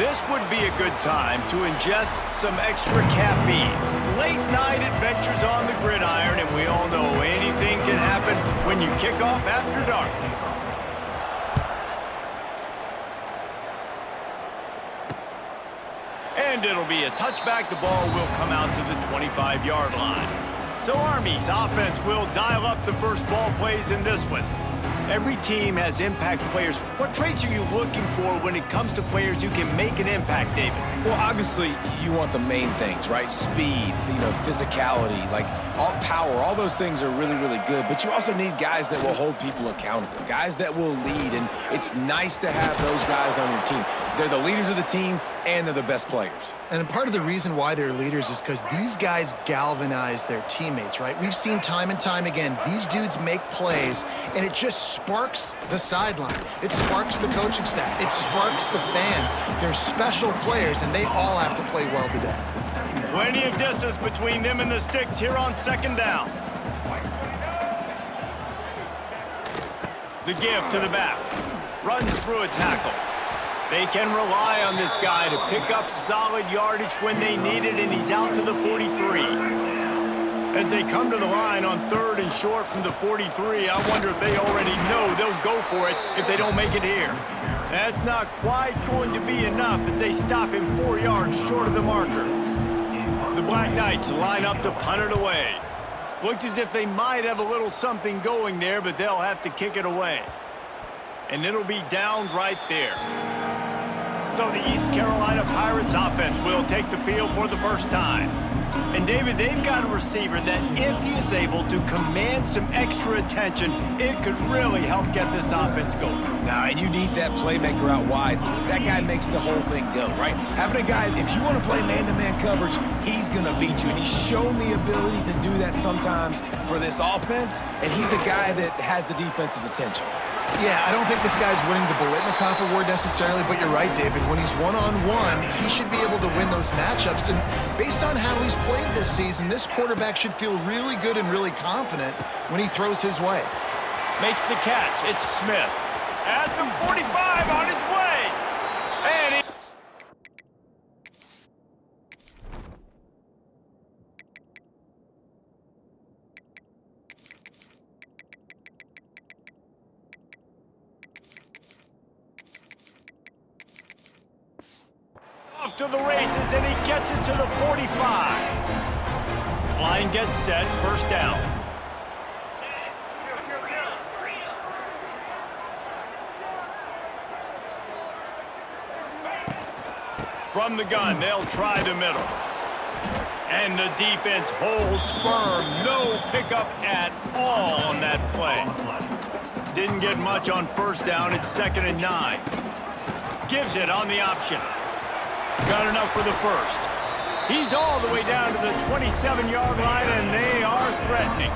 This would be a good time to ingest some extra caffeine. Late night adventures on the gridiron, and we all know anything can happen when you kick off after dark. And it'll be a touchback. The ball will come out to the 25-yard line. So Army's offense will dial up the first ball plays in this one. Every team has impact players. What traits are you looking for when it comes to players who can make an impact, David? Well, obviously, you want the main things, right? Speed, physicality, like all power, all those things are really, really good. But you also need guys that will hold people accountable, guys that will lead. And it's nice to have those guys on your team. They're the leaders of the team, and they're the best players. And part of the reason why they're leaders is because these guys galvanize their teammates, right? We've seen time and time again, these dudes make plays, and it just sparks the sideline. It sparks the coaching staff. It sparks the fans. They're special players, and they all have to play well today. Plenty of distance between them and the sticks here on second down. The give to the back. Runs through a tackle. They can rely on this guy to pick up solid yardage when they need it, and he's out to the 43. As they come to the line on 3rd and short from the 43, I wonder if they already know they'll go for it if they don't make it here. That's not quite going to be enough as they stop him 4 yards short of the marker. The Black Knights line up to punt it away. Looked as if they might have a little something going there, but they'll have to kick it away. And it'll be downed right there. So the East Carolina Pirates offense will take the field for the first time. And David, they've got a receiver that if he is able to command some extra attention, it could really help get this offense going. Now, and you need that playmaker out wide. That guy makes the whole thing go, right? Having a guy, if you want to play man-to-man coverage, he's going to beat you. And he's shown the ability to do that sometimes for this offense, and he's a guy that has the defense's attention. Yeah, I don't think this guy's winning the Biletnikoff Award necessarily, but you're right, David. When he's one-on-one, he should be able to win those matchups. And based on how he's played this season, this quarterback should feel really good and really confident when he throws his way. Makes the catch. It's Smith. At the 45 on his way. And he... off to the races, and he gets it to the 45. Line gets set, first down. From the gun, they'll try the middle. And the defense holds firm. No pickup at all on that play. Didn't get much on first down. It's 2nd and 9. Gives it on the option. Got enough for the first. He's all the way down to the 27-yard line, and they are threatening.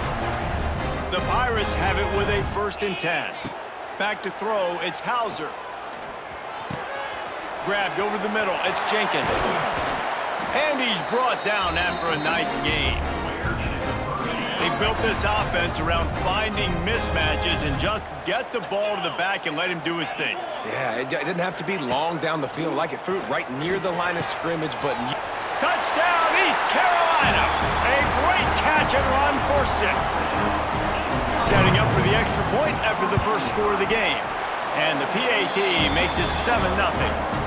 The Pirates have it with a 1st and 10. Back to throw, it's Hauser. Grabbed over the middle, it's Jenkins. And he's brought down after a nice game. They built this offense around finding mismatches and just get the ball to the back and let him do his thing. Yeah, it didn't have to be long down the field. Like it threw it right near the line of scrimmage, but... Touchdown, East Carolina! A great catch and run for 6. Setting up for the extra point after the first score of the game. And the PAT makes it 7-0.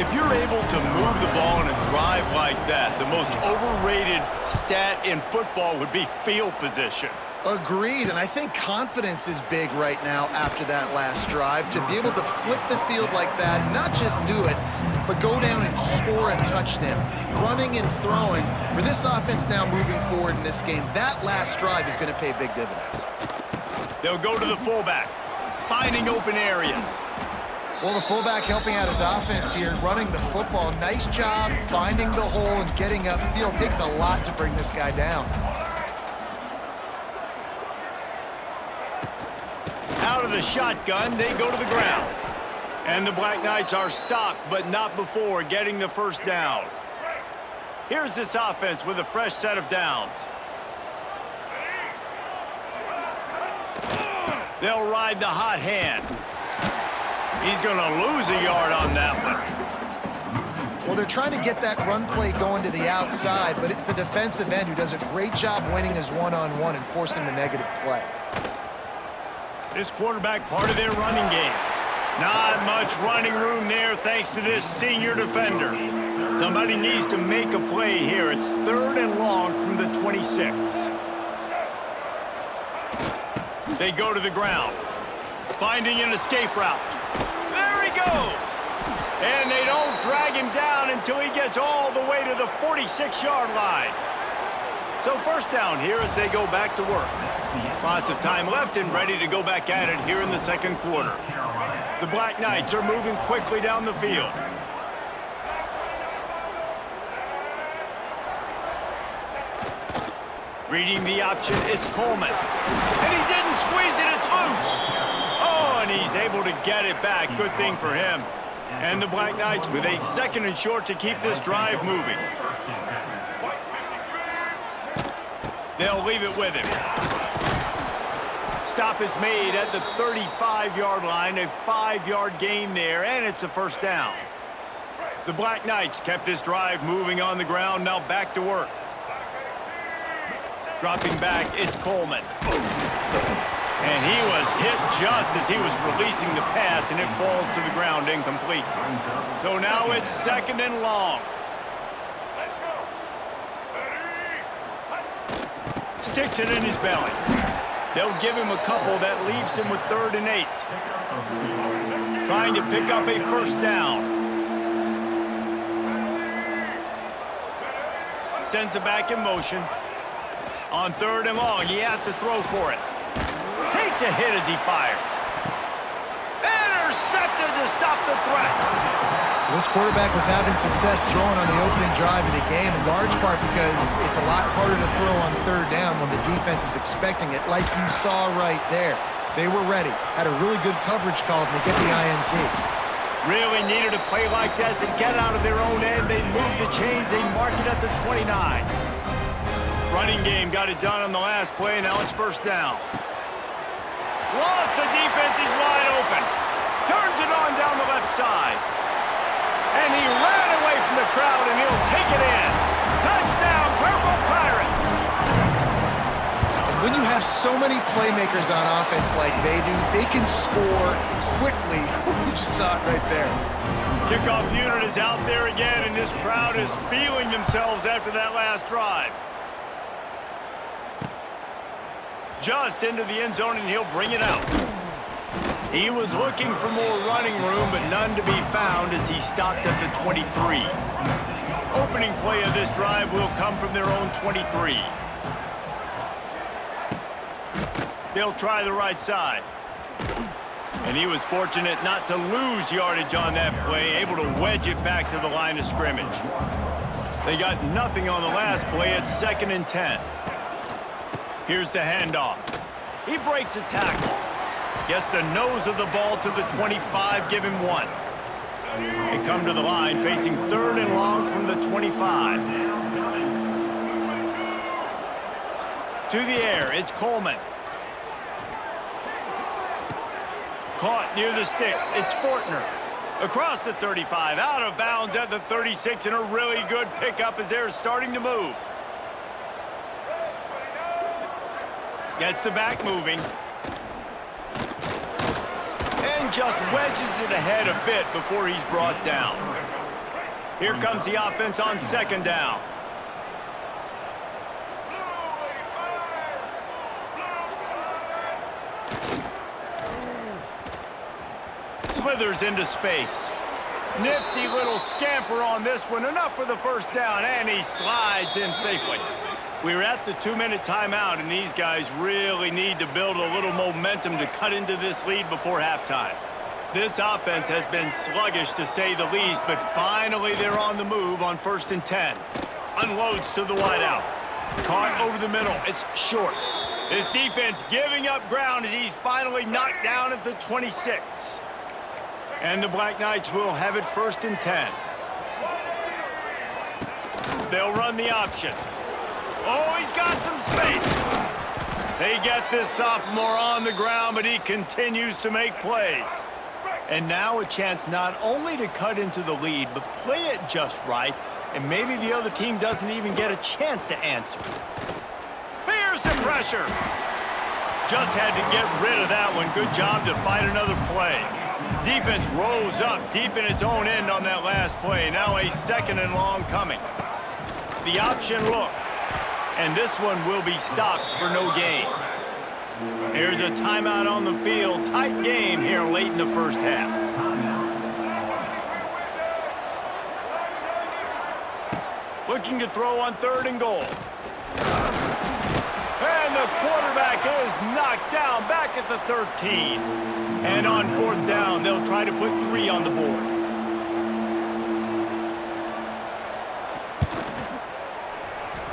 If you're able to move the ball in a drive like that, the most overrated stat in football would be field position. Agreed, and I think confidence is big right now after that last drive. To be able to flip the field like that, not just do it, but go down and score a touchdown. Running and throwing. For this offense now moving forward in this game, that last drive is going to pay big dividends. They'll go to the fullback, finding open areas. Well, the fullback helping out his offense here, running the football. Nice job finding the hole and getting upfield. Takes a lot to bring this guy down. Out of the shotgun, they go to the ground. And the Black Knights are stopped, but not before getting the first down. Here's this offense with a fresh set of downs. They'll ride the hot hand. He's going to lose a yard on that one. Well, they're trying to get that run play going to the outside, but it's the defensive end who does a great job winning his one-on-one and forcing the negative play. This quarterback part of their running game. Not much running room there thanks to this senior defender. Somebody needs to make a play here. It's 3rd and long from the 26. They go to the ground, finding an escape route. There he goes. And they don't drag him down until he gets all the way to the 46-yard line. So first down here as they go back to work. Lots of time left and ready to go back at it here in the second quarter. The Black Knights are moving quickly down the field. Reading the option, it's Coleman. And he didn't squeeze it, it's loose. Oh, and he's able to get it back. Good thing for him. And the Black Knights with a 2nd and short to keep this drive moving. They'll leave it with him. Stop is made at the 35-yard line, a 5-yard gain there, and it's a first down. The Black Knights kept this drive moving on the ground, now back to work. Dropping back, it's Coleman. And he was hit just as he was releasing the pass, and it falls to the ground incomplete. So now it's 2nd and long. Sticks it in his belly. They'll give him a couple that leaves him with 3rd and 8. Trying to pick up a first down. Sends it back in motion. On 3rd and long, he has to throw for it. Takes a hit as he fires. Intercepted to stop the threat. This quarterback was having success throwing on the opening drive of the game, in large part because it's a lot harder to throw on 3rd down when the defense is expecting it, like you saw right there. They were ready, had a really good coverage call to get the INT. Really needed a play like that to get out of their own end. They move the chains, they mark it at the 29. Running game got it done on the last play, now it's first down. Lost the defense, he's wide open. Turns it on down the left side. And he ran away from the crowd, and he'll take it in. Touchdown, Purple Pirates! When you have so many playmakers on offense like they do, they can score quickly. You just saw it right there. Kickoff unit is out there again, and this crowd is feeling themselves after that last drive. Just into the end zone, and he'll bring it out. He was looking for more running room, but none to be found as he stopped at the 23. Opening play of this drive will come from their own 23. They'll try the right side. And he was fortunate not to lose yardage on that play, able to wedge it back to the line of scrimmage. They got nothing on the last play. It's 2nd and 10. Here's the handoff. He breaks a tackle. Gets the nose of the ball to the 25, give him 1. They come to the line facing 3rd and long from the 25. To the air, it's Coleman. Caught near the sticks, it's Fortner. Across the 35, out of bounds at the 36, and a really good pickup as they're starting to move. Gets the back moving. And just wedges it ahead a bit before he's brought down. Here comes the offense on 2nd down. Slithers into space. Nifty little scamper on this one. Enough for the first down, and he slides in safely. We're at the 2-minute timeout, and these guys really need to build a little momentum to cut into this lead before halftime. This offense has been sluggish, to say the least, but finally they're on the move on 1st and 10. Unloads to the wideout. Caught over the middle. It's short. His defense giving up ground as he's finally knocked down at the 26. And the Black Knights will have it 1st and 10. They'll run the option. Oh, he's got some space. They get this sophomore on the ground, but he continues to make plays. And now a chance not only to cut into the lead, but play it just right, and maybe the other team doesn't even get a chance to answer. Here's the pressure. Just had to get rid of that one. Good job to fight another play. Defense rose up deep in its own end on that last play. Now a 2nd and long coming. The option look. And this one will be stopped for no gain. Here's a timeout on the field. Tight game here late in the first half. Looking to throw on 3rd and goal. And the quarterback is knocked down back at the 13. And on 4th down, they'll try to put 3 on the board.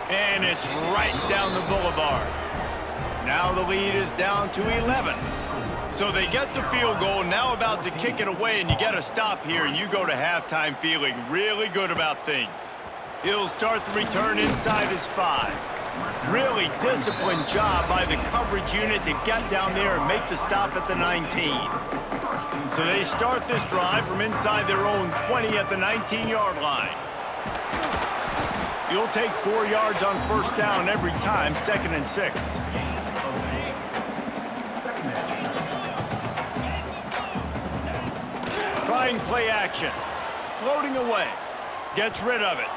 And it's right down the boulevard. Now the lead is down to 11. So they get the field goal, now about to kick it away, and you get a stop here, and you go to halftime feeling really good about things. He'll start the return inside his 5. Really disciplined job by the coverage unit to get down there and make the stop at the 19. So they start this drive from inside their own 20 at the 19-yard line. You'll take 4 yards on 1st down every time, 2nd and 6. Trying play action. Floating away. Gets rid of it.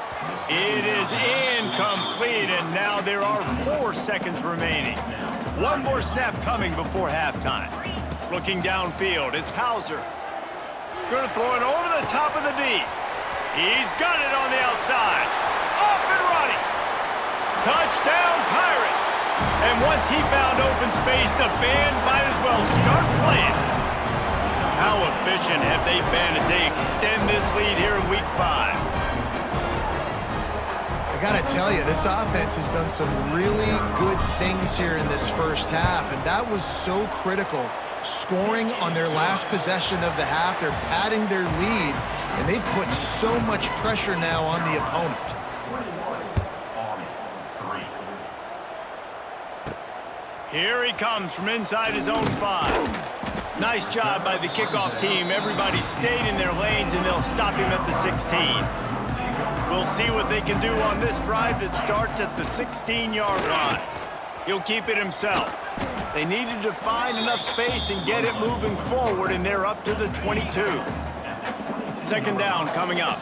It is incomplete, and now there are 4 seconds remaining. One more snap coming before halftime. Looking downfield, it's Hauser. Going to throw it over the top of the D. He's got it on the outside. Off and running. Touchdown, Pirates. And once he found open space, the band might as well start playing. How efficient have they been as they extend this lead here in Week 5? I gotta tell you, this offense has done some really good things here in this first half, and that was so critical. Scoring on their last possession of the half, they're padding their lead, and they've put so much pressure now on the opponent. Here he comes from inside his own 5. Nice job by the kickoff team. Everybody stayed in their lanes, and they'll stop him at the 16. We'll see what they can do on this drive that starts at the 16-yard line. He'll keep it himself. They needed to find enough space and get it moving forward, and they're up to the 22. 2nd down coming up.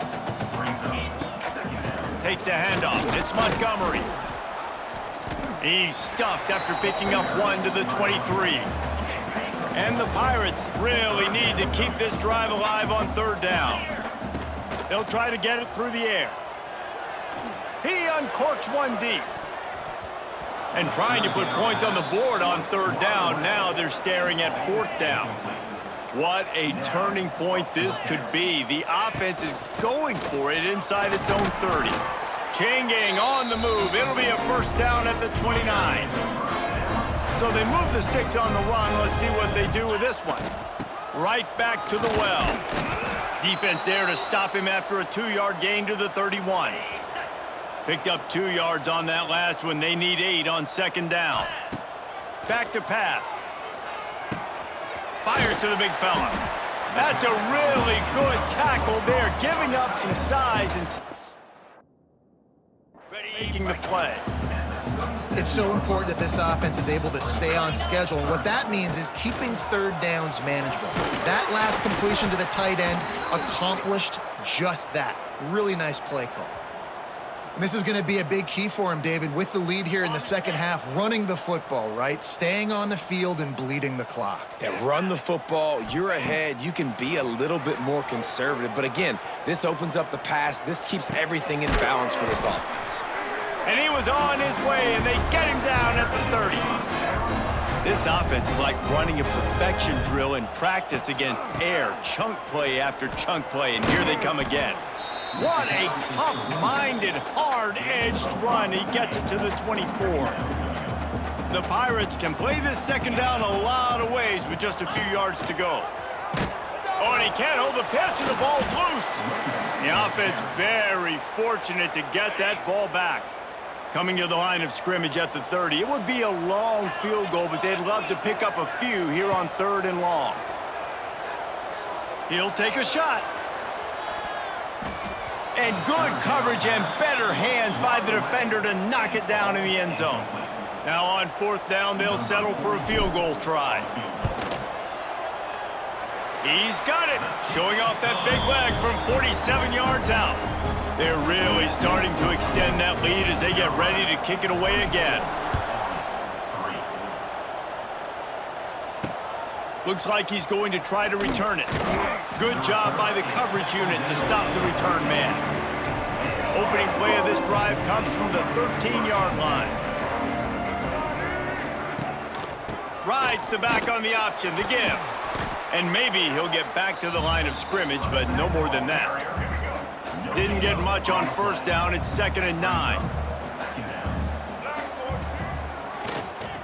Takes the handoff. It's Montgomery. He's stuffed after picking up 1 to the 23. And the Pirates really need to keep this drive alive on 3rd down. They'll try to get it through the air. He uncorks one deep. And trying to put points on the board on 3rd down. Now they're staring at 4th down. What a turning point this could be. The offense is going for it inside its own 30. Chain gang on the move. It'll be a 1st down at the 29. So they move the sticks on the run. Let's see what they do with this one. Right back to the well. Defense there to stop him after a 2-yard gain to the 31. Picked up 2 yards on that last one. They need 8 on 2nd down. Back to pass. Fires to the big fella. That's a really good tackle there, giving up some size and making the play. It's so important that this offense is able to stay on schedule, and what that means is keeping 3rd downs manageable. That last completion to the tight end accomplished just that. Really nice play call. And this is going to be a big key for him, David, with the lead here in the 2nd half, running the football, right? Staying on the field and bleeding the clock. Yeah, run the football. You're ahead. You can be a little bit more conservative. But again, this opens up the pass. This keeps everything in balance for this offense. And he was on his way, and they get him down at the 30. This offense is like running a perfection drill in practice against air, chunk play after chunk play, and here they come again. What a tough-minded, hard-edged run. He gets it to the 24. The Pirates can play this 2nd down a lot of ways with just a few yards to go. Oh, and he can't hold the pitch, and the ball's loose. The offense very fortunate to get that ball back. Coming to the line of scrimmage at the 30. It would be a long field goal, but they'd love to pick up a few here on 3rd and long. He'll take a shot. And good coverage and better hands by the defender to knock it down in the end zone. Now on 4th down, they'll settle for a field goal try. He's got it, showing off that big leg from 47 yards out. They're really starting to extend that lead as they get ready to kick it away again. Looks like he's going to try to return it. Good job by the coverage unit to stop the return man. Opening play of this drive comes from the 13-yard line. Rides the back on the option to give. And maybe he'll get back to the line of scrimmage, but no more than that. Didn't get much on 1st down. It's 2nd and 9.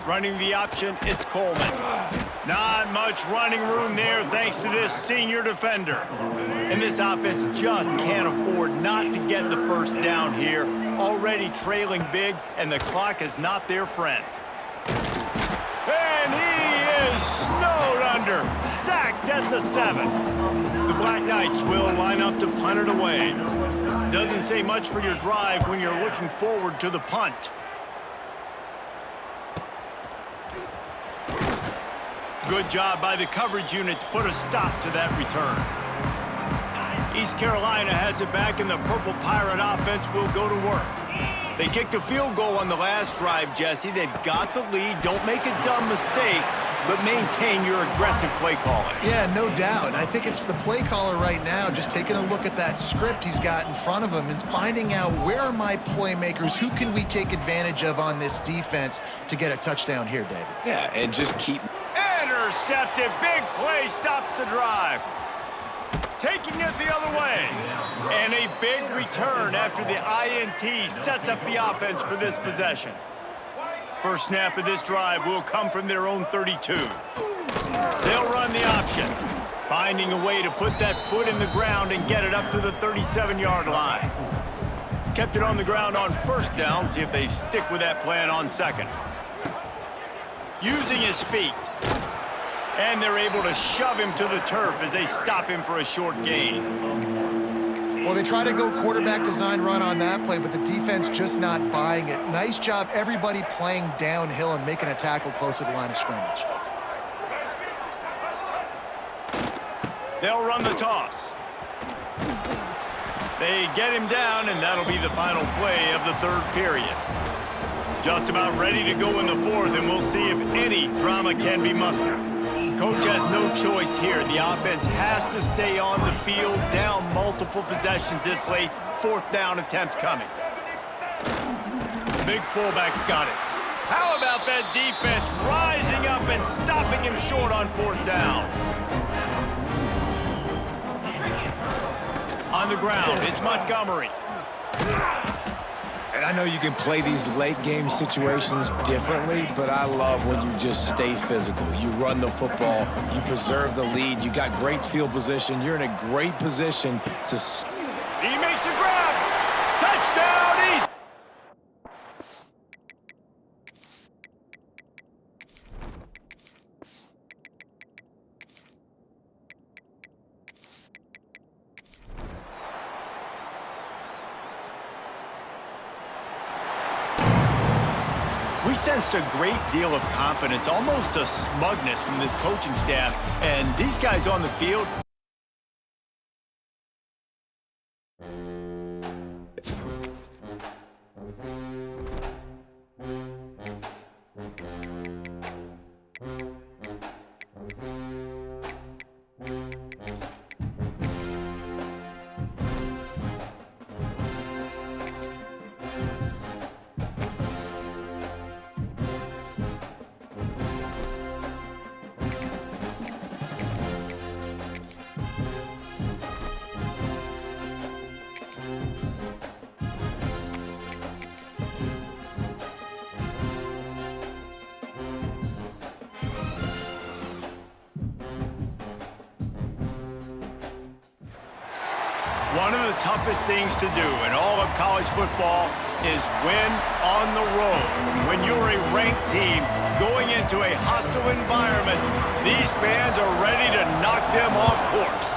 Running the option, it's Coleman. Not much running room there thanks to this senior defender. And this offense just can't afford not to get the 1st down here. Already trailing big, and the clock is not their friend. And he is snowed under, sacked at the 7. The Black Knights will line up to punt it away. Doesn't say much for your drive when you're looking forward to the punt. Good job by the coverage unit to put a stop to that return. East Carolina has it back, and the Purple Pirate offense will go to work. They kicked a field goal on the last drive, Jesse. They've got the lead. Don't make a dumb mistake, but maintain your aggressive play calling. Yeah, no doubt. And I think it's the play caller right now just taking a look at that script he's got in front of him and finding out where are my playmakers, who can we take advantage of on this defense to get a touchdown here, David. Yeah, and just keep... Intercepted. Big play stops the drive. Taking it the other way. And a big return after the INT sets up the offense for this possession. First snap of this drive will come from their own 32. They'll run the option, finding a way to put that foot in the ground and get it up to the 37-yard line. Kept it on the ground on 1st down. See if they stick with that plan on 2nd. Using his feet. And they're able to shove him to the turf as they stop him for a short gain. Well, they try to go quarterback design run on that play, but the defense just not buying it. Nice job, everybody playing downhill and making a tackle close to the line of scrimmage. They'll run the toss. They get him down, and that'll be the final play of the 3rd period. Just about ready to go in the 4th, and we'll see if any drama can be mustered. Coach has no choice here. The offense has to stay on the field, down multiple possessions this late. 4th down attempt coming. Big fullback's got it. How about that defense rising up and stopping him short on 4th down? On the ground, it's Montgomery. And I know you can play these late game situations differently, but I love when you just stay physical. You run the football, you preserve the lead, you got great field position, you're in a great position to... He makes a grab! Touchdown, East! We sensed a great deal of confidence, almost a smugness from this coaching staff, and these guys on the field. One of the toughest things to do in all of college football is win on the road. When you're a ranked team going into a hostile environment, these fans are ready to knock them off course.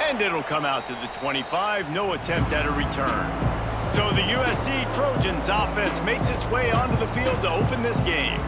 And it'll come out to the 25. No attempt at a return. So the USC Trojans offense makes its way onto the field to open this game.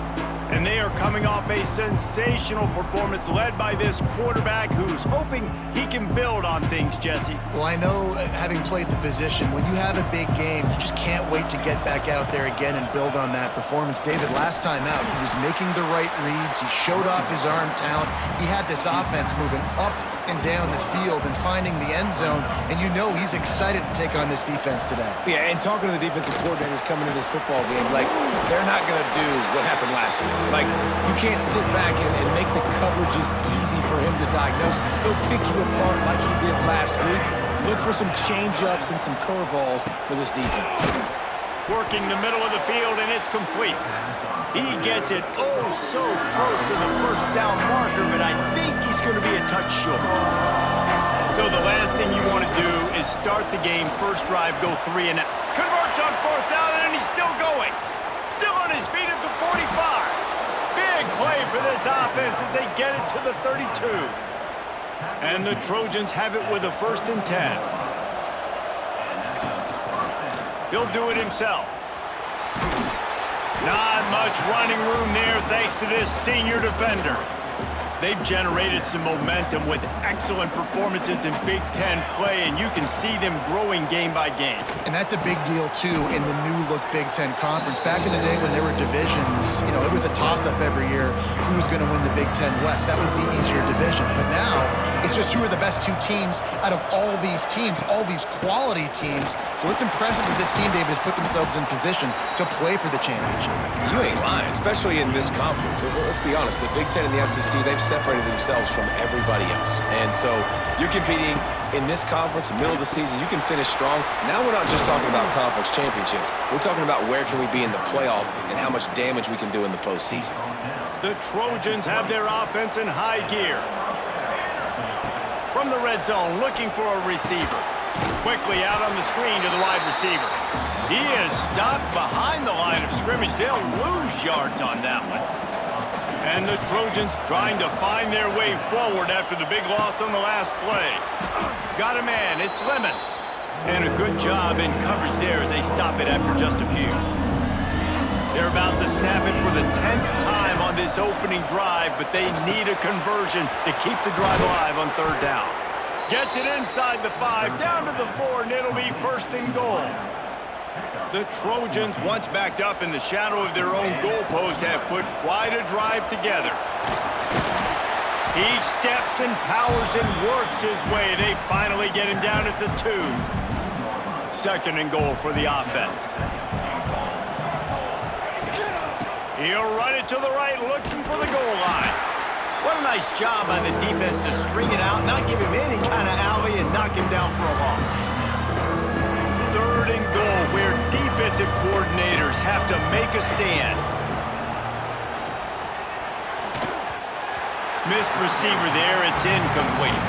And they are coming off a sensational performance led by this quarterback who's hoping he can build on things, Jesse. Well, I know, having played the position, when you have a big game, you just can't wait to get back out there again and build on that performance. David, last time out, he was making the right reads. He showed off his arm talent. He had this offense moving up and down the field and finding the end zone, and you know he's excited to take on this defense today. Yeah, and talking to the defensive coordinators coming to this football game, like, they're not going to do what happened last week. Like, you can't sit back and make the coverages easy for him to diagnose. He'll pick you apart like he did last week. Look for some change-ups and some curveballs for this defense. Working the middle of the field, and it's complete. He gets it oh so close to the first down marker, but I think he's going to be a touch short. So the last thing you want to do is start the game, first drive, go 3 and out. Converts on 4th down, and he's still going. Still on his feet at the 45. Big play for this offense as they get it to the 32. And the Trojans have it with a 1st and 10. He'll do it himself. Not much running room there thanks to this senior defender. They've generated some momentum with excellent performances in Big Ten play, and you can see them growing game by game. And that's a big deal, too, in the new-look Big Ten Conference. Back in the day when there were divisions, you know, it was a toss-up every year who was going to win the Big Ten West. That was the easier division. But now, it's just who are the best 2 teams out of all these teams, all these quality teams. So it's impressive that this team, David, has put themselves in position to play for the championship. You ain't lying, especially in this conference. Let's be honest, the Big Ten and the SEC, they've separated themselves from everybody else. And so you're competing in this conference, middle of the season. You can finish strong. Now we're not just talking about conference championships. We're talking about where can we be in the playoff and how much damage we can do in the postseason. The Trojans have their offense in high gear. From the red zone, looking for a receiver. Quickly out on the screen to the wide receiver. He is stopped behind the line of scrimmage. They'll lose yards on that one. And the Trojans trying to find their way forward after the big loss on the last play. Got a man, it's Lemon. And a good job in coverage there as they stop it after just a few. They're about to snap it for the 10th time on this opening drive, but they need a conversion to keep the drive alive on 3rd down. Gets it inside the 5, down to the 4, and it'll be 1st and goal. The Trojans, once backed up in the shadow of their own goalpost, have put quite a drive together. He steps and powers and works his way. They finally get him down at the 2. 2nd and goal for the offense. He'll run it to the right, looking for the goal line. What a nice job by the defense to string it out, not give him any kind of alley, and knock him down for a loss. 3rd and goal, where defensive coordinators have to make a stand. Missed receiver there, it's incomplete.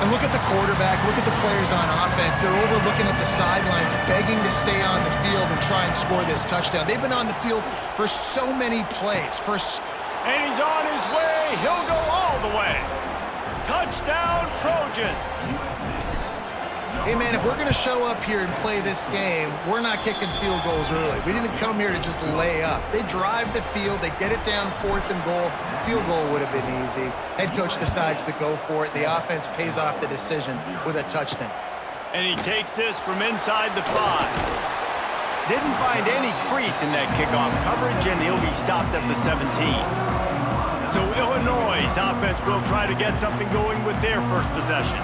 And look at the quarterback, look at the players on offense. They're overlooking at the sidelines, begging to stay on the field and try and score this touchdown. They've been on the field for so many plays. And he's on his way. He'll go all the way. Touchdown, Trojans. Hey, man, if we're going to show up here and play this game, we're not kicking field goals early. We didn't come here to just lay up. They drive the field. They get it down 4th and goal. Field goal would have been easy. Head coach decides to go for it. The offense pays off the decision with a touchdown. And he takes this from inside the 5. Didn't find any crease in that kickoff coverage, and he'll be stopped at the 17. So Illinois' offense will try to get something going with their first possession.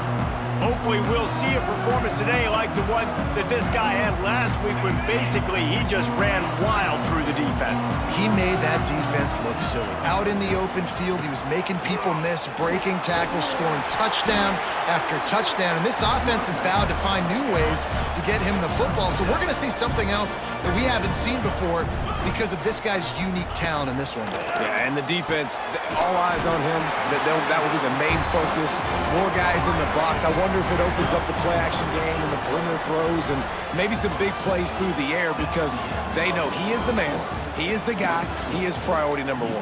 Hopefully we'll see a performance today like the one that this guy had last week when basically he just ran wild through the defense. He made that defense look silly. Out in the open field, he was making people miss, breaking tackles, scoring touchdown after touchdown. And this offense has vowed to find new ways to get him the football. So we're going to see something else that we haven't seen before because of this guy's unique talent in this one. Yeah, and the defense, all eyes on him. That will be the main focus. More guys in the box. I wonder if it opens up the play-action game and the perimeter throws and maybe some big plays through the air because they know he is the man, he is the guy, he is priority number 1.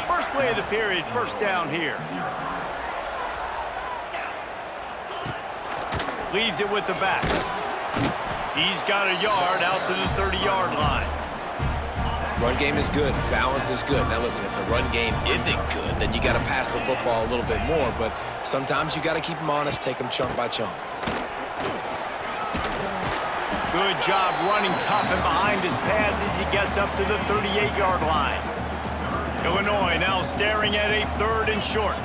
First play of the period, 1st down here. Leaves it with the back. He's got a yard out to the 30-yard line. Run game is good. Balance is good. Now, listen, if the run game isn't good, then you got to pass the football a little bit more. But sometimes you got to keep them honest, take them chunk by chunk. Good job running tough and behind his pads as he gets up to the 38-yard line. Illinois now staring at a 3rd and short.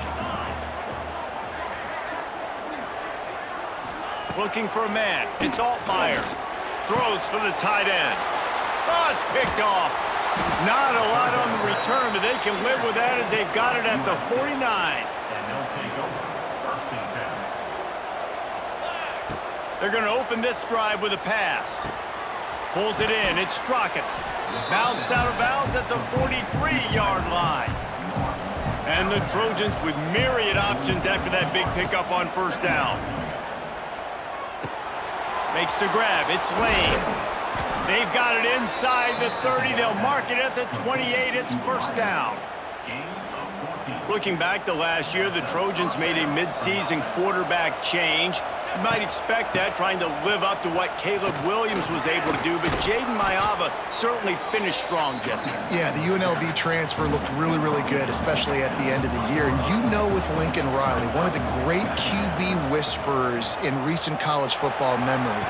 Looking for a man. It's Altmaier. Throws for the tight end. Oh, it's picked off. Not a lot on the return, but they can live with that as they've got it at the 49. They're going to open this drive with a pass. Pulls it in. It's Strachan. Bounced out of bounds at the 43-yard line. And the Trojans with myriad options after that big pickup on 1st down. Makes the grab. It's Lane. They've got it inside the 30. They'll mark it at the 28. It's 1st down. Looking back to last year, the Trojans made a mid-season quarterback change. You might expect that, trying to live up to what Caleb Williams was able to do, but Jaden Maiava certainly finished strong, Jesse. Yeah, the UNLV transfer looked really, really good, especially at the end of the year. And you know, with Lincoln Riley, one of the great QB whisperers in recent college football memory,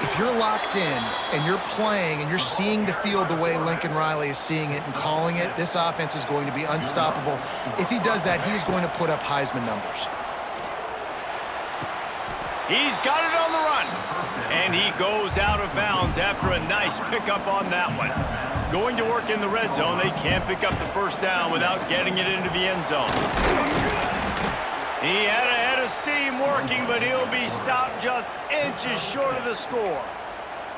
if you're locked in and you're playing and you're seeing the field the way Lincoln Riley is seeing it and calling it, this offense is going to be unstoppable. If he does that, he's going to put up Heisman numbers. He's got it on the run, and he goes out of bounds after a nice pickup on that one. Going to work in the red zone. They can't pick up the 1st down without getting it into the end zone. He had a head of steam working, but he'll be stopped just inches short of the score.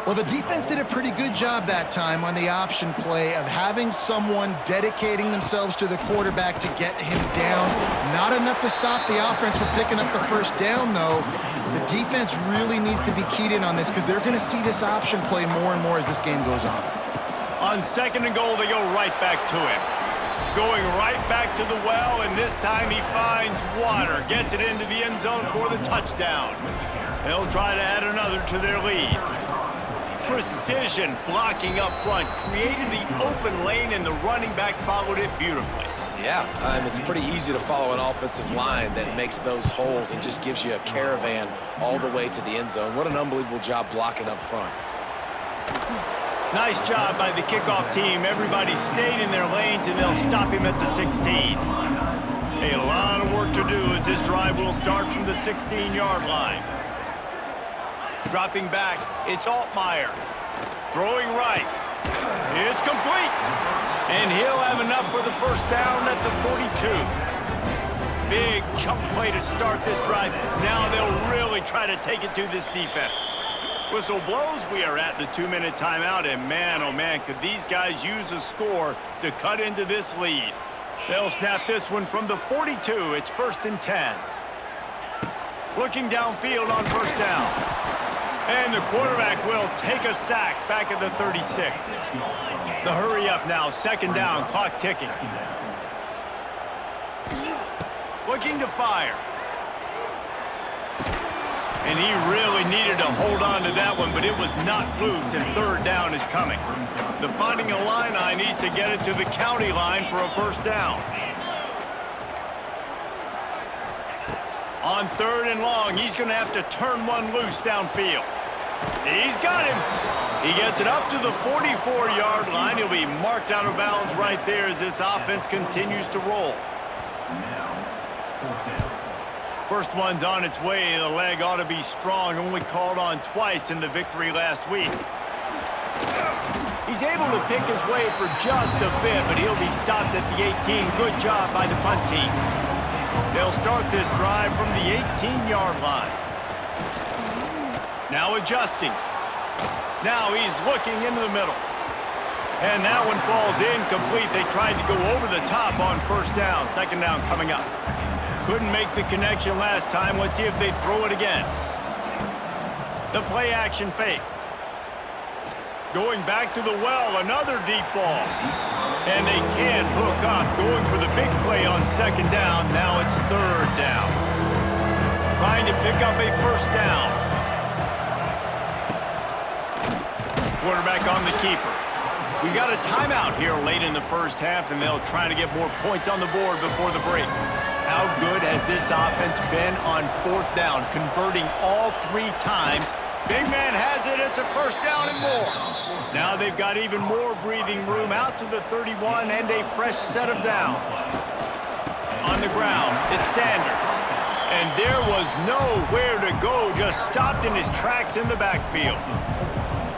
Well, the defense did a pretty good job that time on the option play of having someone dedicating themselves to the quarterback to get him down. Not enough to stop the offense from picking up the 1st down, though. The defense really needs to be keyed in on this because they're going to see this option play more and more as this game goes on. On 2nd and goal, they go right back to him. Going right back to the well, and this time he finds water. Gets it into the end zone for the touchdown. They'll try to add another to their lead. Precision blocking up front. Created the open lane, and the running back followed it beautifully. Yeah, it's pretty easy to follow an offensive line that makes those holes and just gives you a caravan all the way to the end zone. What an unbelievable job blocking up front. Nice job by the kickoff team. Everybody stayed in their lanes, and they'll stop him at the 16. A lot of work to do as this drive will start from the 16-yard line. Dropping back, it's Altmaier. Throwing right. It's complete. And he'll have enough for the 1st down at the 42. Big chunk play to start this drive. Now they'll really try to take it to this defense. Whistle blows. We are at the 2-minute timeout, and man, oh man, could these guys use a score to cut into this lead. They'll snap this one from the 42. It's 1st and 10. Looking downfield on 1st down. And the quarterback will take a sack back at the 36. The hurry up now, 2nd down, clock ticking. Looking to fire. And he really needed to hold on to that one, but it was not loose, and 3rd down is coming. The Fighting Illini needs to get it to the county line for a 1st down. On 3rd and long, he's going to have to turn one loose downfield. He's got him. He gets it up to the 44-yard line. He'll be marked out of bounds right there as this offense continues to roll. First one's on its way. The leg ought to be strong. Only called on twice in the victory last week. He's able to pick his way for just a bit, but he'll be stopped at the 18. Good job by the punt team. They'll start this drive from the 18-yard line. Now adjusting. Now he's looking into the middle. And that one falls incomplete. They tried to go over the top on 1st down. 2nd down coming up. Couldn't make the connection last time. Let's see if they throw it again. The play action fake. Going back to the well, another deep ball. And they can't hook up. Going for the big play on 2nd down. Now it's 3rd down. trying to pick up a first down. Quarterback on the keeper. We got a timeout here late in the first half, and they'll try to get more points on the board before the break. How good has this offense been on fourth down, converting all 3 times? Big man has it. It's a first down and more. Now they've got even more breathing room out to the 31 and a fresh set of downs. On the ground, it's Sanders. And there was nowhere to go, just stopped in his tracks in the backfield.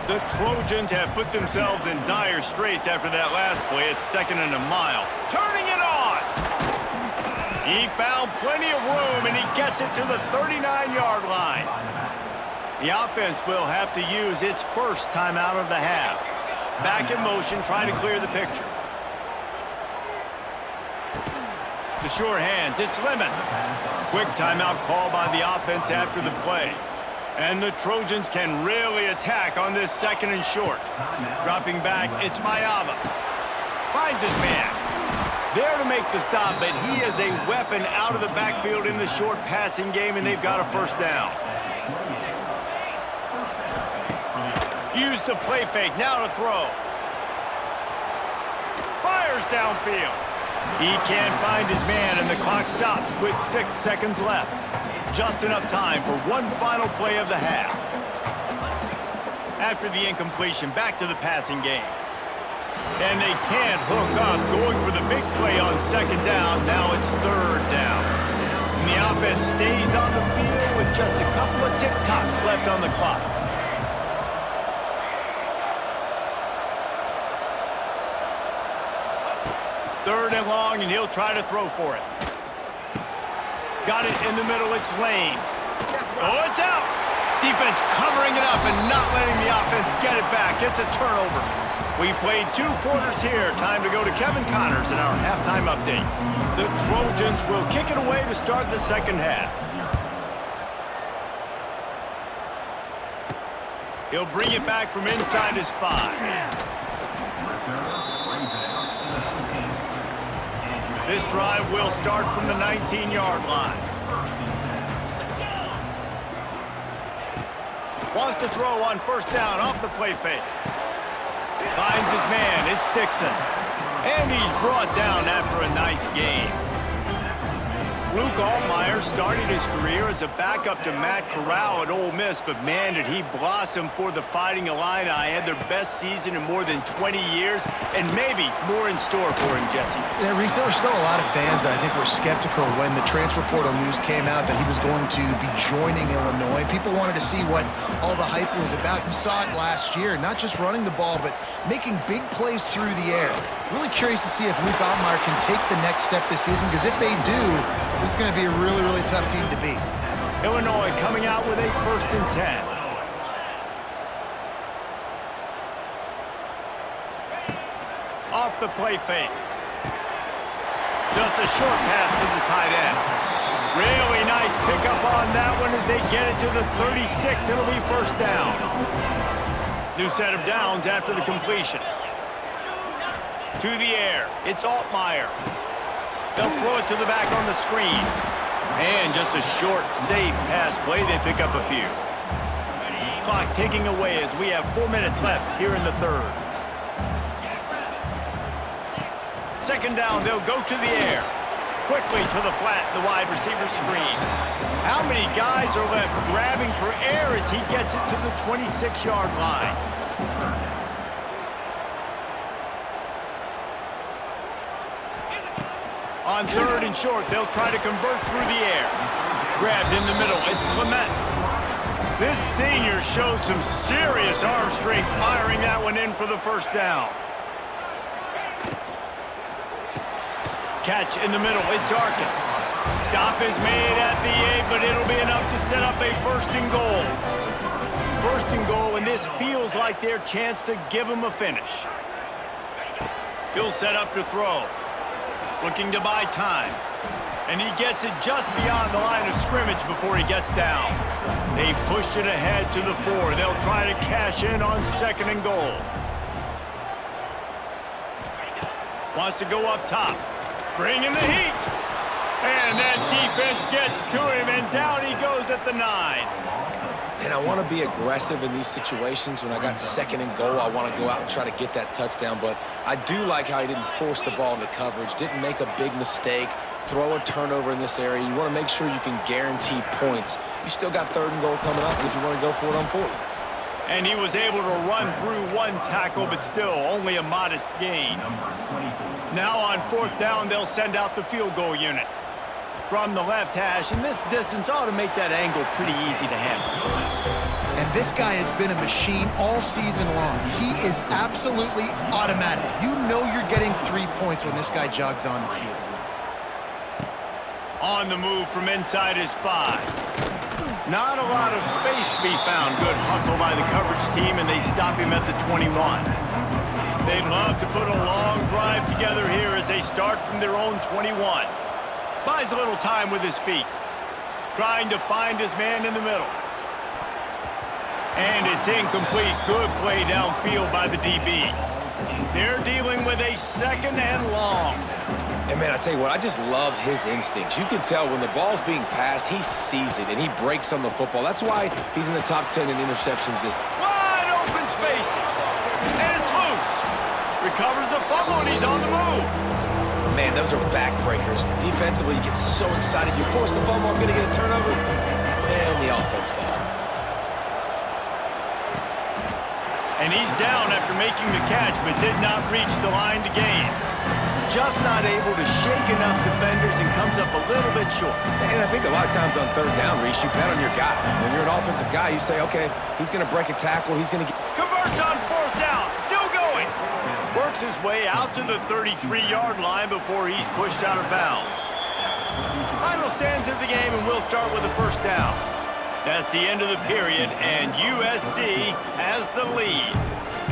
The Trojans have put themselves in dire straits after that last play. It's 2nd and a mile. Turning it on! He found plenty of room, and he gets it to the 39-yard line. The offense will have to use its first timeout of the half. Back in motion, trying to clear the picture. The sure hands, it's Lemon. Quick timeout call by the offense after the play. And the Trojans can really attack on this 2nd and short. Dropping back, it's Mayava. Finds his man. There to make the stop, but he is a weapon out of the backfield in the short passing game, and they've got a first down. Use the play fake, now to throw. Fires downfield. He can't find his man, and the clock stops with 6 seconds left. Just enough time for one final play of the half. After the incompletion, back to the passing game. And they can't hook up, going for the big play on 2nd down. Now it's 3rd down. And the offense stays on the field with just a couple of tick-tocks left on the clock. Third and long, and he'll try to throw for it. Got it in the middle, it's Lane. Oh, it's out! Defense covering it up and not letting the offense get it back. It's a turnover. We played 2 quarters here. Time to go to Kevin Connors in our halftime update. The Trojans will kick it away to start the second half. He'll bring it back from inside his 5. This drive will start from the 19-yard line. Wants to throw on first down off the play fake. Finds his man, it's Dixon. And he's brought down after a nice game. Luke Altmaier started his career as a backup to Matt Corral at Ole Miss, but man, did he blossom for the Fighting Illini. Had their best season in more than 20 years, and maybe more in store for him, Jesse. Yeah, Reese, there were still a lot of fans that I think were skeptical when the transfer portal news came out that he was going to be joining Illinois. People wanted to see what all the hype was about. You saw it last year, not just running the ball, but making big plays through the air. Really curious to see if Luke Altmaier can take the next step this season, because if they do, this is going to be a really, really tough team to beat. Illinois coming out with a 1st and 10. Off the play fake. Just a short pass to the tight end. Really nice pickup on that one as they get it to the 36. It'll be first down. New set of downs after the completion. To the air. It's Altmaier. They'll throw it to the back on the screen. And just a short, safe pass play. They pick up a few. Clock ticking away as we have 4 minutes left here in the 3rd. 2nd down, they'll go to the air. Quickly to the flat, the wide receiver screen. How many guys are left grabbing for air as he gets it to the 26-yard line? On 3rd and short, they'll try to convert through the air. Grabbed in the middle, it's Clement. This senior showed some serious arm strength firing that one in for the first down. Catch in the middle, it's Arkin. Stop is made at the 8, but it'll be enough to set up a 1st and goal. 1st and goal, and this feels like their chance to give them a finish. He'll set up to throw. Looking to buy time. And he gets it just beyond the line of scrimmage before he gets down. They pushed it ahead to the 4. They'll try to cash in on 2nd and goal. Wants to go up top. Bring in the heat. And and that defense gets to him, and down he goes at the 9. And I want to be aggressive in these situations. When I got 2nd and goal, I want to go out and try to get that touchdown. But I do like how he didn't force the ball into coverage, didn't make a big mistake, throw a turnover in this area. You want to make sure you can guarantee points. You still got 3rd and goal coming up, and if you want to go for it on 4th. And he was able to run through 1 tackle, but still only a modest gain. Now on 4th down, they'll send out the field goal unit. From the left hash, and this distance ought to make that angle pretty easy to handle. And this guy has been a machine all season long. He is absolutely automatic. You know you're getting 3 points when this guy jogs on the field. On the move from inside his 5. Not a lot of space to be found. Good hustle by the coverage team, and they stop him at the 21. They'd love to put a long drive together here as they start from their own 21. Buys a little time with his feet. Trying to find his man in the middle. And it's incomplete. Good play downfield by the DB. They're dealing with a 2nd and long. And, man, I tell you what, I just love his instincts. You can tell when the ball's being passed, he sees it, and he breaks on the football. That's why he's in the top 10 in interceptions. Wide open spaces. And it's loose. Recovers the fumble, and he's on the move. Man, those are backbreakers. Defensively, you get so excited. You force the fumble, I'm going to get a turnover, and the offense falls off. And he's down after making the catch, but did not reach the line to gain. Just not able to shake enough defenders and comes up a little bit short. And I think a lot of times on 3rd down, Reese, you bet on your guy. When you're an offensive guy, you say, okay, he's going to break a tackle. He's going to get... Converts on 4th down. Still going. Works his way out to the 33-yard line before he's pushed out of bounds. Final stands of the game, and we'll start with the 1st down. That's the end of the period, and USC has the lead.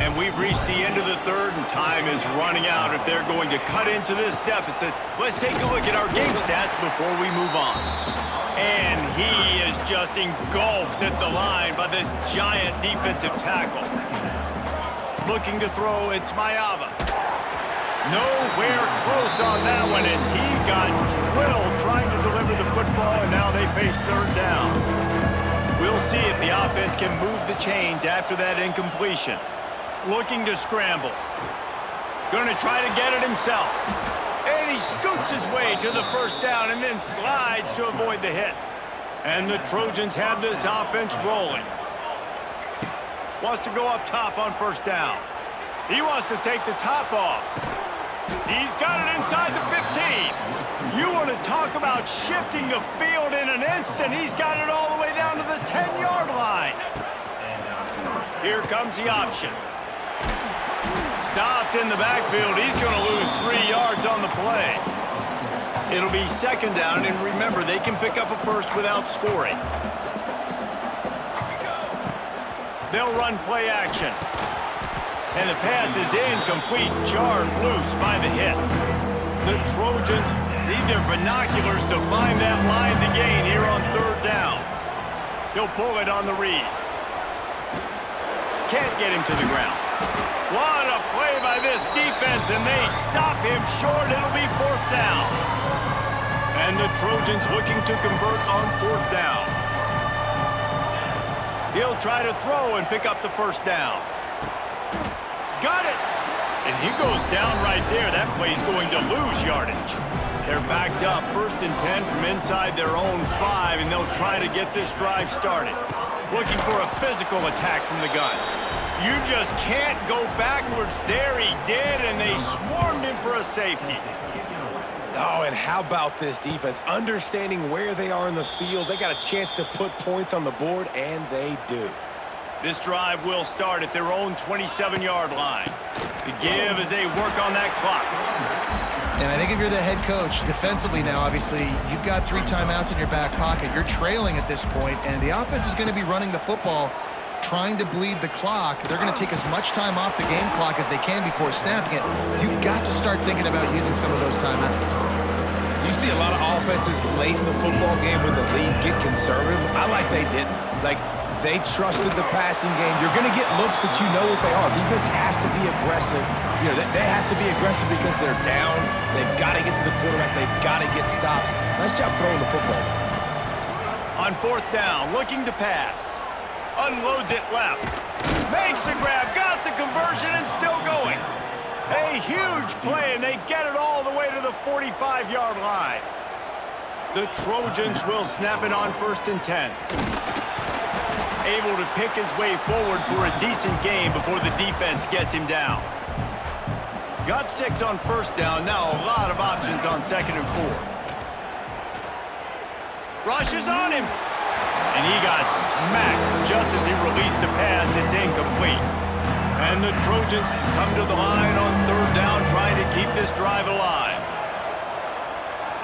And we've reached the end of the 3rd, and time is running out if they're going to cut into this deficit. Let's take a look at our game stats before we move on. And he is just engulfed at the line by this giant defensive tackle. Looking to throw, it's Mayava. Nowhere close on that one as he got drilled trying to deliver the football, and now they face 3rd down. We'll see if the offense can move the chains after that incompletion. Looking to scramble. Going to try to get it himself. And he scoots his way to the 1st down and then slides to avoid the hit. And the Trojans have this offense rolling. Wants to go up top on 1st down. He wants to take the top off. He's got it inside the 15. You want to talk about shifting the field in an instant. He's got it all the way down to the 10-yard line. Here comes the option. Stopped in the backfield. He's going to lose 3 yards on the play. It'll be 2nd down, and remember, they can pick up a 1st without scoring. They'll run play action. And the pass is incomplete, jarred loose by the hit. The Trojans need their binoculars to find that line to gain here on 3rd down. He'll pull it on the read. Can't get him to the ground. What a play by this defense, and they stop him short. It'll be 4th down. And the Trojans looking to convert on 4th down. He'll try to throw and pick up the 1st down. Got it! And he goes down right there. That play's going to lose yardage. They're backed up, 1st and 10 from inside their own 5, and they'll try to get this drive started. Looking for a physical attack from the gun. You just can't go backwards. There he did, and they swarmed him for a safety. Oh, and how about this defense? Understanding where they are in the field. They got a chance to put points on the board, and they do. This drive will start at their own 27-yard line. The give as they work on that clock. And I think if you're the head coach, defensively now, obviously, you've got 3 timeouts in your back pocket. You're trailing at this point, and the offense is going to be running the football, trying to bleed the clock. They're going to take as much time off the game clock as they can before snapping it. You've got to start thinking about using some of those timeouts. You see a lot of offenses late in the football game with the lead get conservative. I like they didn't. Like, They trusted the passing game. You're going to get looks that you know what they are. Defense has to be aggressive. You know, they have to be aggressive because they're down. They've got to get to the quarterback. They've got to get stops. Nice job throwing the football. On fourth down, looking to pass. Unloads it left. Makes the grab, got the conversion, and still going. A huge play, and they get it all the way to the 45-yard line. The Trojans will snap it on 1st and 10. Able to pick his way forward for a decent game before the defense gets him down. Got 6 on 1st down, now a lot of options on 2nd and 4. Rushes on him. And he got smacked just as he released the pass. It's incomplete. And the Trojans come to the line on 3rd down, trying to keep this drive alive.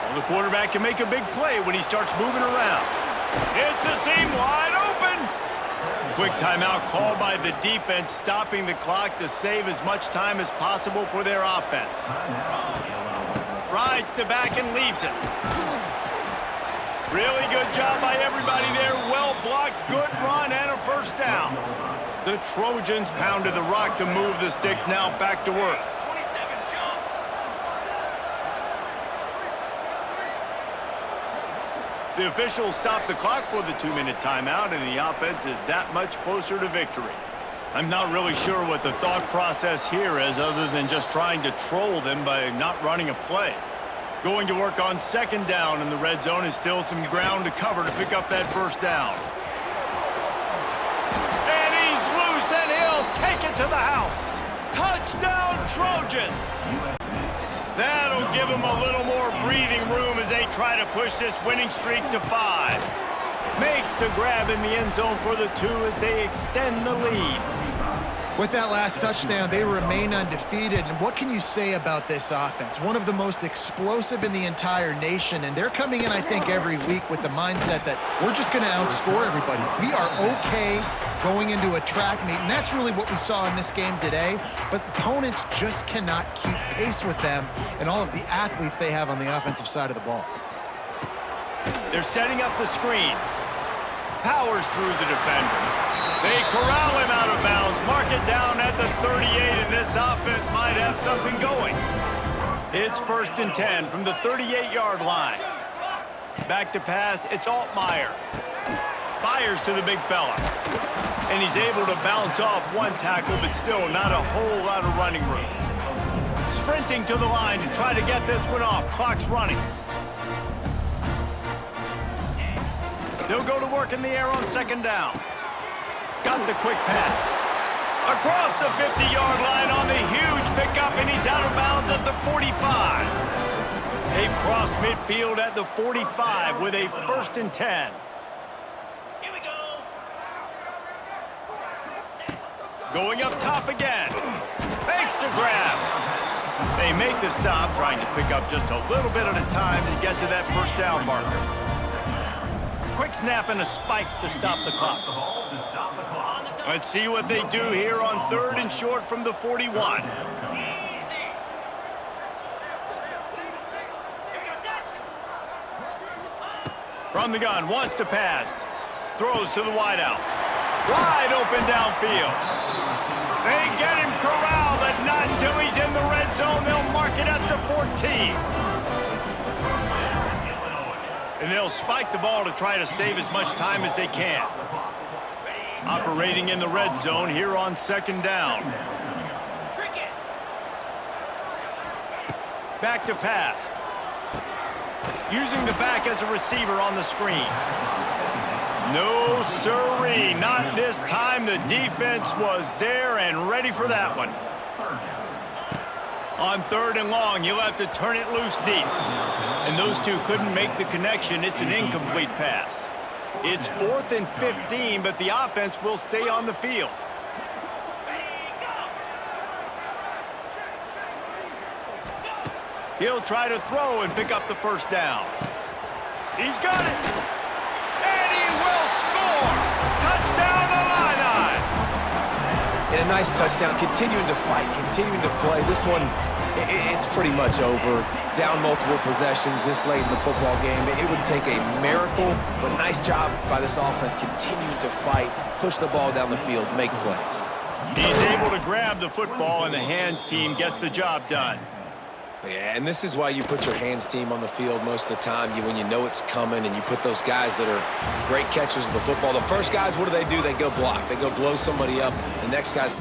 Well, the quarterback can make a big play when he starts moving around. It's a seam wide open. Quick timeout called by the defense, stopping the clock to save as much time as possible for their offense. Rides to back and leaves it. Really good job by everybody there. Well blocked, good run, and a 1st down. The Trojans pounded the rock to move the sticks, now back to work. The officials stopped the clock for the 2-minute timeout, and the offense is that much closer to victory. I'm not really sure what the thought process here is other than just trying to troll them by not running a play. Going to work on 2nd down, and the red zone is still some ground to cover to pick up that 1st down. And he's loose, and he'll take it to the house. Touchdown, Trojans! That'll give them a little more breathing room as they try to push this winning streak to 5. Makes the grab in the end zone for the 2 as they extend the lead. With that last touchdown, they remain undefeated. And what can you say about this offense? One of the most explosive in the entire nation. And they're coming in, I think, every week with the mindset that we're just going to outscore everybody. We are okay going into a track meet. And that's really what we saw in this game today. But opponents just cannot keep pace with them and all of the athletes they have on the offensive side of the ball. They're setting up the screen. Powers through the defender. They corral him out of bounds, mark it down at the 38, and this offense might have something going. It's 1st and 10 from the 38-yard line. Back to pass, it's Altmaier. Fires to the big fella. And he's able to bounce off one tackle, but still not a whole lot of running room. Sprinting to the line to try to get this one off. Clock's running. They'll go to work in the air on 2nd down. Got the quick pass. Across the 50-yard line on the huge pickup, and he's out of bounds at the 45. They cross midfield at the 45 with a 1st and 10. Here we go. Going up top again. Makes the grab. They make the stop, trying to pick up just a little bit at a time to get to that 1st down marker. Quick snap and a spike to stop the clock. Let's see what they do here on 3rd and short from the 41. From the gun, wants to pass. Throws to the wideout. Wide open downfield. They get him corralled, but not until he's in the red zone. They'll mark it at the 14. And they'll spike the ball to try to save as much time as they can. Operating in the red zone here on 2nd down. Back to pass. Using the back as a receiver on the screen. No sirree, not this time. The defense was there and ready for that one. On 3rd and long, you'll have to turn it loose deep. And those two couldn't make the connection. It's an incomplete pass. It's 4th and 15, but the offense will stay on the field. He'll try to throw and pick up the 1st down. He's got it. And he will score. Touchdown, Illini. In nice touchdown, continuing to fight, continuing to play. This one, it's pretty much over. Down multiple possessions this late in the football game. It would take a miracle, but nice job by this offense continuing to fight, push the ball down the field, make plays. He's able to grab the football, and the hands team gets the job done. Yeah, and this is why you put your hands team on the field most of the time, when you know it's coming, and you put those guys that are great catchers of the football. The first guys, what do? They go block. They go blow somebody up. The next guys